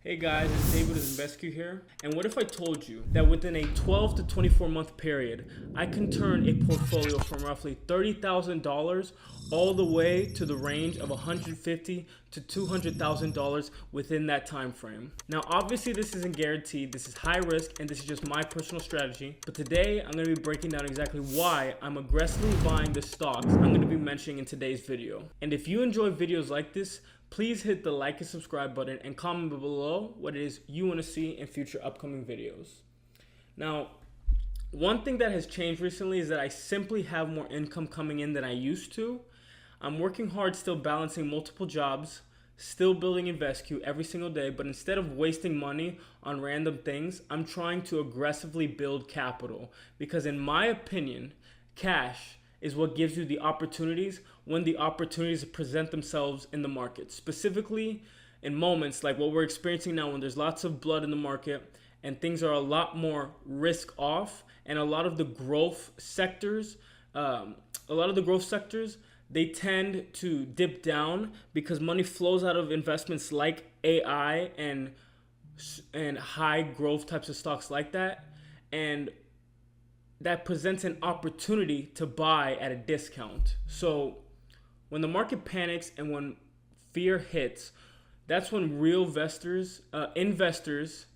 Hey guys, it's David-InvestQ here. And what if I told you that within a 12 to 24 month period, I can turn a portfolio from roughly $30,000 all the way to the range of $150,000 to $200,000 within that time frame. Now, obviously this isn't guaranteed, this is high risk, and this is just my personal strategy. But today, I'm gonna be breaking down exactly why I'm aggressively buying the stocks I'm gonna be mentioning in today's video. And if you enjoy videos like this, please hit the like and subscribe button and comment below what it is you want to see in future upcoming videos. Now, one thing that has changed recently is that I simply have more income coming in than I used to. I'm working hard, still balancing multiple jobs, still building InvestQ every single day, but instead of wasting money on random things, I'm trying to aggressively build capital because in my opinion, cash is what gives you the opportunities when the opportunities present themselves in the market. Specifically in moments like what we're experiencing now when there's lots of blood in the market and things are a lot more risk off, and a lot of the growth sectors, they tend to dip down because money flows out of investments like AI and high growth types of stocks like that. And that presents an opportunity to buy at a discount. So when the market panics and when fear hits, that's when real investors,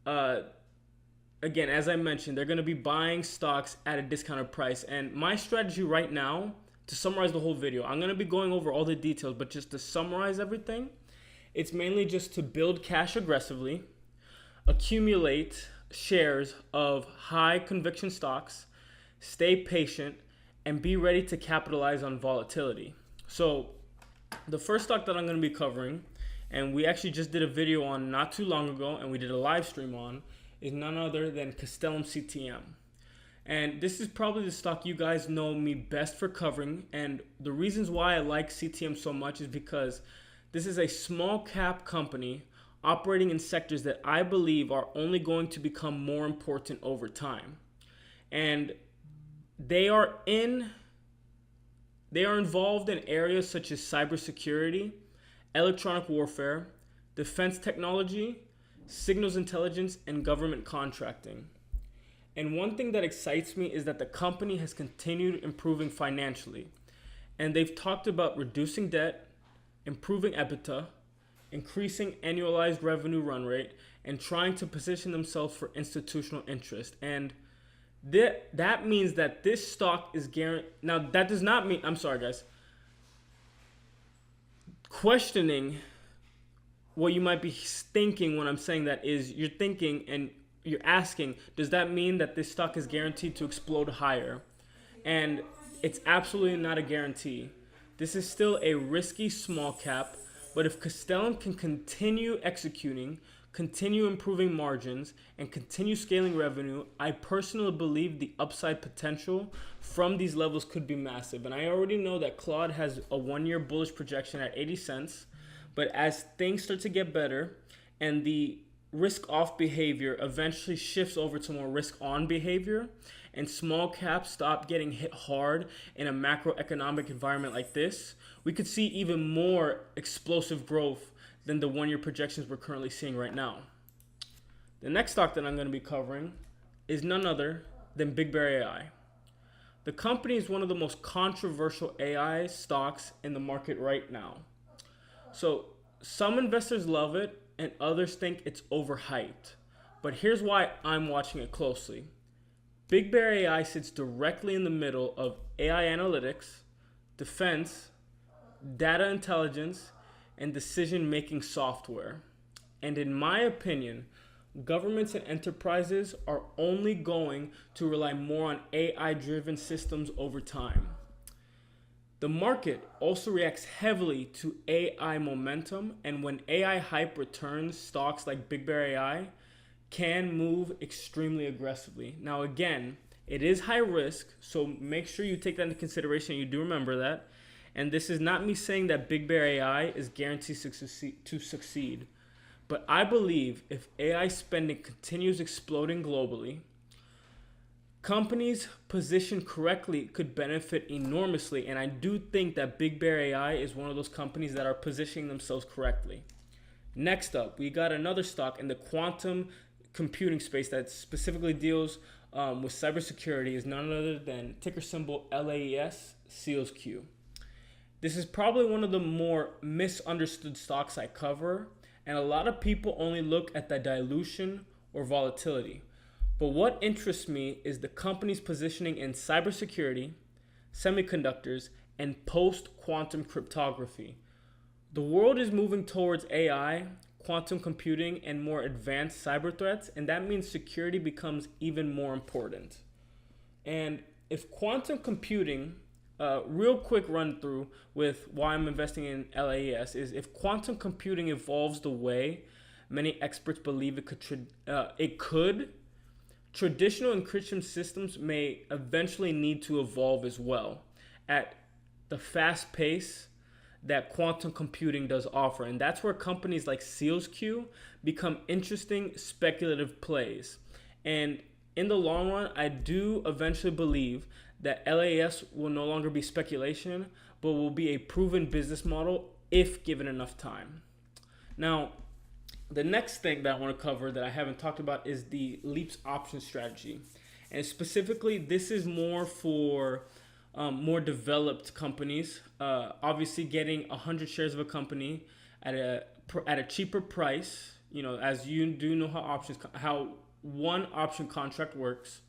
again, as I mentioned, they're going to be buying stocks at a discounted price. And my strategy right now, to summarize the whole video, I'm going to be going over all the details, but just to summarize everything, it's mainly just to build cash aggressively, accumulate shares of high conviction stocks, stay patient, and be ready to capitalize on volatility. So the first stock that I'm going to be covering, and we actually just did a video on not too long ago and we did a live stream on, is none other than Castellum CTM. And this is probably the stock you guys know me best for covering, and the reasons why I like CTM so much is because this is a small cap company operating in sectors that I believe are only going to become more important over time. And they are involved in areas such as cybersecurity, electronic warfare, defense technology, signals intelligence, and government contracting. And one thing that excites me is that the company has continued improving financially. And they've talked about reducing debt, improving EBITDA, increasing annualized revenue run rate, and trying to position themselves for institutional interest. And that means that this stock is guaranteed. Now, that does not mean, I'm sorry, guys. Questioning what you might be thinking when I'm saying that is you're thinking and you're asking, does that mean that this stock is guaranteed to explode higher? And it's absolutely not a guarantee. This is still a risky small cap. But if Castellum can continue executing, continue improving margins, and continue scaling revenue, I personally believe the upside potential from these levels could be massive. And I already know that Claude has a 1 year bullish projection at 80 cents. But as things start to get better and the risk off behavior eventually shifts over to more risk on behavior, and small caps stop getting hit hard in a macroeconomic environment like this, we could see even more explosive growth than the 1 year projections we're currently seeing right now. The next stock that I'm going to be covering is none other than BBAI. The company is one of the most controversial AI stocks in the market right now. So some investors love it and others think it's overhyped. But here's why I'm watching it closely. BBAI sits directly in the middle of AI analytics, defense, data intelligence, and decision-making software. And in my opinion, governments and enterprises are only going to rely more on AI-driven systems over time. The market also reacts heavily to AI momentum, and when AI hype returns, stocks like BBAI can move extremely aggressively. Now again, it is high risk, so make sure you take that into consideration. You do remember that. And this is not me saying that BBAI is guaranteed to succeed. But I believe if AI spending continues exploding globally, companies positioned correctly could benefit enormously. And I do think that BBAI is one of those companies that are positioning themselves correctly. Next up, we got another stock in the quantum computing space that specifically deals with cybersecurity, is none other than ticker symbol LAES, CTM. This is probably one of the more misunderstood stocks I cover, and a lot of people only look at the dilution or volatility. But what interests me is the company's positioning in cybersecurity, semiconductors, and post-quantum cryptography. The world is moving towards AI, quantum computing, and more advanced cyber threats, and that means security becomes even more important. And if quantum computing, real quick run through with why I'm investing in LAES, is if quantum computing evolves the way many experts believe it could, traditional encryption systems may eventually need to evolve as well at the fast pace that quantum computing does offer. And that's where companies like SEALSQ become interesting speculative plays. And in the long run, I do eventually believe that LAES will no longer be speculation, but will be a proven business model if given enough time. Now, the next thing that I want to cover that I haven't talked about is the LEAPS option strategy. And specifically, this is more for more developed companies. Obviously, getting 100 shares of a company at a cheaper price. You know, as you do know how one option contract works.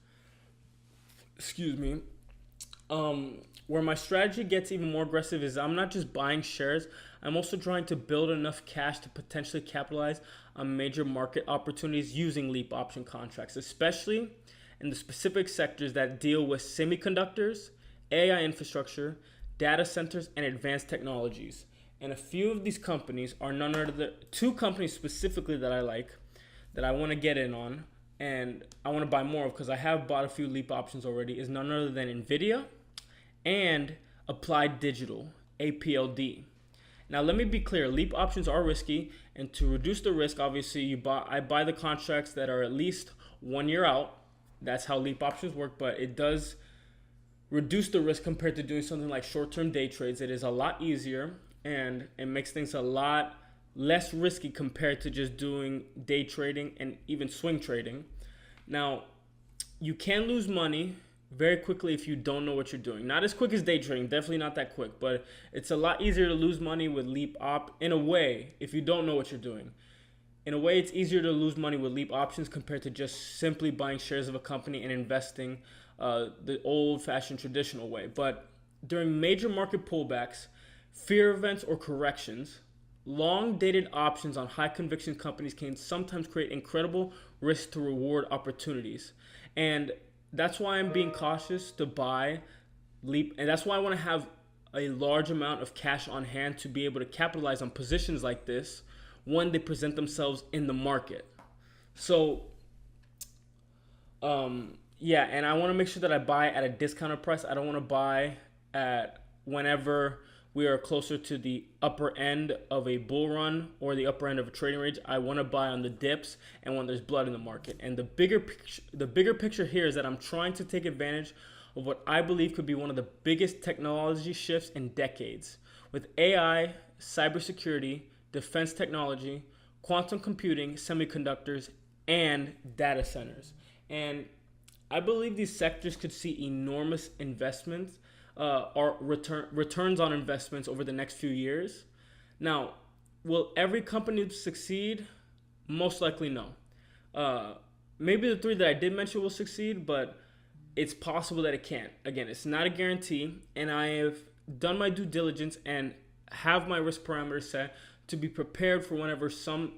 Excuse me. Where my strategy gets even more aggressive is I'm not just buying shares. I'm also trying to build enough cash to potentially capitalize on major market opportunities using LEAP option contracts, especially in the specific sectors that deal with semiconductors, AI infrastructure, data centers, and advanced technologies. And a few of these companies are none other than two companies specifically that I like, that I want to get in on, and I want to buy more of because I have bought a few LEAP options already, is none other than NVIDIA and Applied Digital, APLD. Now, let me be clear. LEAP options are risky, and to reduce the risk, obviously, I buy the contracts that are at least 1 year out. That's how LEAP options work, but it does reduce the risk compared to doing something like short-term day trades. It is a lot easier, and it makes things a lot less risky compared to just doing day trading and even swing trading. Now, you can lose money very quickly if you don't know what you're doing. Not as quick as day trading, definitely not that quick, but it's a lot easier to lose money with LEAP in a way if you don't know what you're doing. In a way, it's easier to lose money with LEAP options compared to just simply buying shares of a company and investing the old-fashioned traditional way. But during major market pullbacks, fear events, or corrections, long-dated options on high-conviction companies can sometimes create incredible risk-to-reward opportunities. And that's why I'm being cautious to buy LEAP, and that's why I want to have a large amount of cash on hand to be able to capitalize on positions like this when they present themselves in the market. So, yeah, and I want to make sure that I buy at a discounted price. I don't want to buy at whenever we are closer to the upper end of a bull run or the upper end of a trading range. I want to buy on the dips and when there's blood in the market. And the bigger picture here is that I'm trying to take advantage of what I believe could be one of the biggest technology shifts in decades. With AI, cybersecurity, defense technology, quantum computing, semiconductors, and data centers. And I believe these sectors could see enormous investments or returns on investments over the next few years. Now, will every company succeed? Most likely no. Maybe the three that I did mention will succeed, but it's possible that it can't. Again, it's not a guarantee, and I have done my due diligence and have my risk parameters set to be prepared for whenever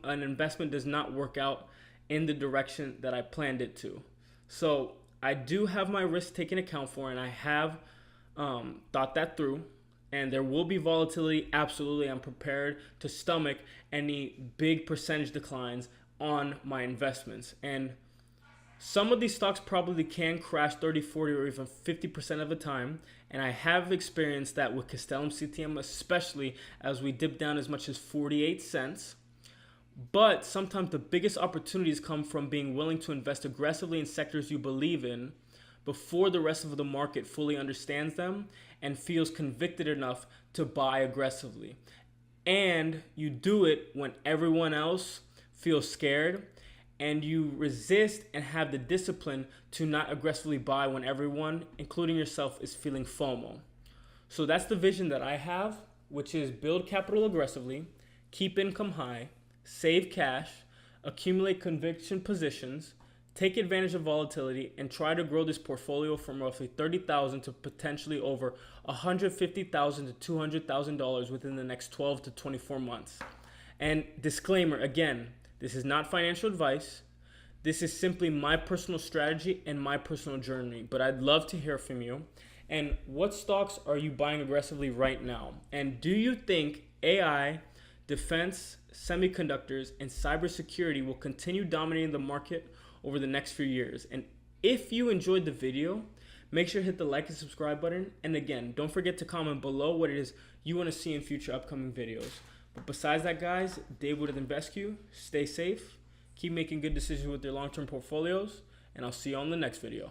an investment does not work out in the direction that I planned it to. So I do have my risk taken account for, and I have thought that through, and there will be volatility. Absolutely, I'm prepared to stomach any big percentage declines on my investments. And some of these stocks probably can crash 30, 40, or even 50% of the time, and I have experienced that with Castellum CTM, especially as we dip down as much as 48 cents. But sometimes the biggest opportunities come from being willing to invest aggressively in sectors you believe in before the rest of the market fully understands them and feels convicted enough to buy aggressively. and you do it when everyone else feels scared, and you resist and have the discipline to not aggressively buy when everyone, including yourself, is feeling FOMO. So that's the vision that I have, which is build capital aggressively, keep income high, save cash, accumulate conviction positions, take advantage of volatility, and try to grow this portfolio from roughly $30,000 to potentially over $150,000 to $200,000 within the next 12 to 24 months. And disclaimer, again, this is not financial advice. This is simply my personal strategy and my personal journey, but I'd love to hear from you. And what stocks are you buying aggressively right now? And do you think AI, defense, semiconductors, and cybersecurity will continue dominating the market over the next few years? And if you enjoyed the video, make sure to hit the like and subscribe button. And again, don't forget to comment below what it is you want to see in future upcoming videos. But besides that, guys, David-InvestQ, stay safe, keep making good decisions with your long-term portfolios, and I'll see you on the next video.